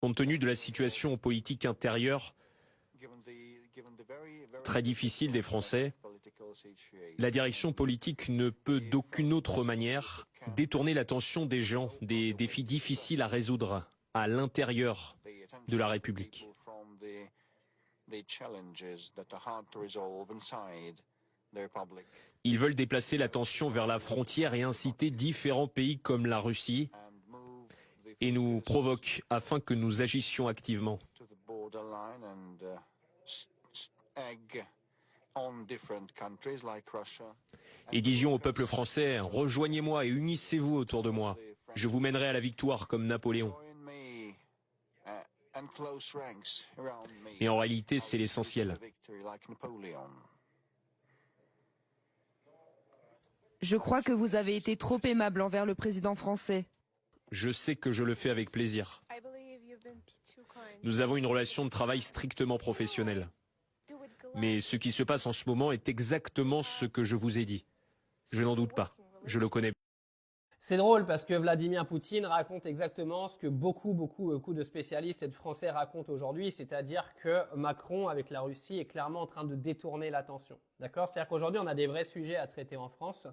Compte tenu de la situation politique intérieure très difficile des Français, la direction politique ne peut d'aucune autre manière détourner l'attention des gens des défis difficiles à résoudre à l'intérieur de la République. Ils veulent déplacer l'attention vers la frontière et inciter différents pays comme la Russie et nous provoquent afin que nous agissions activement. Et disions au peuple français, rejoignez-moi et unissez-vous autour de moi. Je vous mènerai à la victoire comme Napoléon. Et en réalité, c'est l'essentiel. Je crois que vous avez été trop aimable envers le président français. Je sais que je le fais avec plaisir. Nous avons une relation de travail strictement professionnelle. Mais ce qui se passe en ce moment est exactement ce que je vous ai dit. Je n'en doute pas. Je le connais. C'est drôle parce que Vladimir Poutine raconte exactement ce que beaucoup de spécialistes et de Français racontent aujourd'hui, c'est-à-dire que Macron, avec la Russie, est clairement en train de détourner l'attention. D'accord ? C'est-à-dire qu'aujourd'hui, on a des vrais sujets à traiter en France,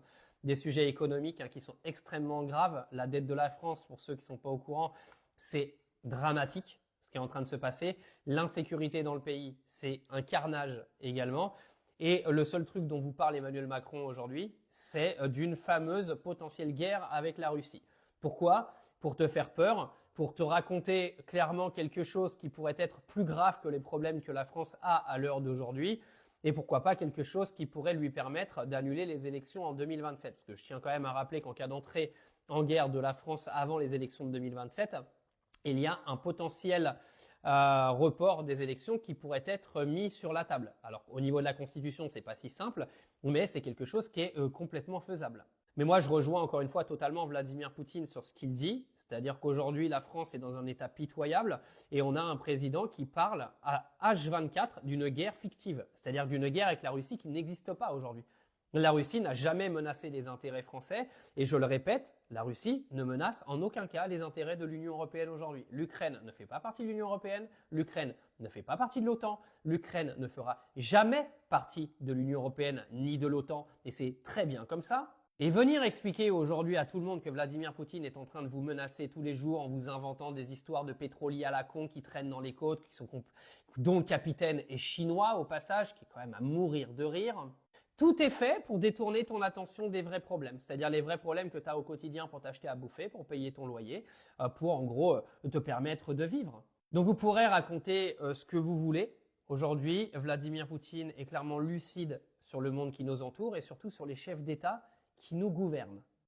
des sujets économiques qui sont extrêmement graves. La dette de la France, pour ceux qui ne sont pas au courant, c'est dramatique ce qui est en train de se passer. L'insécurité dans le pays, c'est un carnage également. Et le seul truc dont vous parle Emmanuel Macron aujourd'hui, c'est d'une fameuse potentielle guerre avec la Russie. Pourquoi ? Pour te faire peur, pour te raconter clairement quelque chose qui pourrait être plus grave que les problèmes que la France a à l'heure d'aujourd'hui. Et pourquoi pas quelque chose qui pourrait lui permettre d'annuler les élections en 2027. Parce que je tiens quand même à rappeler qu'en cas d'entrée en guerre de la France avant les élections de 2027, il y a un potentiel report des élections qui pourrait être mis sur la table. Alors au niveau de la Constitution, c'est pas si simple, mais c'est quelque chose qui est complètement faisable. Mais moi, je rejoins encore une fois totalement Vladimir Poutine sur ce qu'il dit, c'est-à-dire qu'aujourd'hui, la France est dans un état pitoyable et on a un président qui parle à H24 d'une guerre fictive, c'est-à-dire d'une guerre avec la Russie qui n'existe pas aujourd'hui. La Russie n'a jamais menacé les intérêts français et je le répète, la Russie ne menace en aucun cas les intérêts de l'Union européenne aujourd'hui. L'Ukraine ne fait pas partie de l'Union européenne, l'Ukraine ne fait pas partie de l'OTAN, l'Ukraine ne fera jamais partie de l'Union européenne ni de l'OTAN et c'est très bien comme ça. Et venir expliquer aujourd'hui à tout le monde que Vladimir Poutine est en train de vous menacer tous les jours en vous inventant des histoires de pétroliers à la con qui traînent dans les côtes, dont le capitaine est chinois au passage, qui est quand même à mourir de rire. Tout est fait pour détourner ton attention des vrais problèmes, c'est-à-dire les vrais problèmes que tu as au quotidien pour t'acheter à bouffer, pour payer ton loyer, pour en gros te permettre de vivre. Donc vous pourrez raconter ce que vous voulez. Aujourd'hui, Vladimir Poutine est clairement lucide sur le monde qui nous entoure et surtout sur les chefs d'État qui nous gouvernent.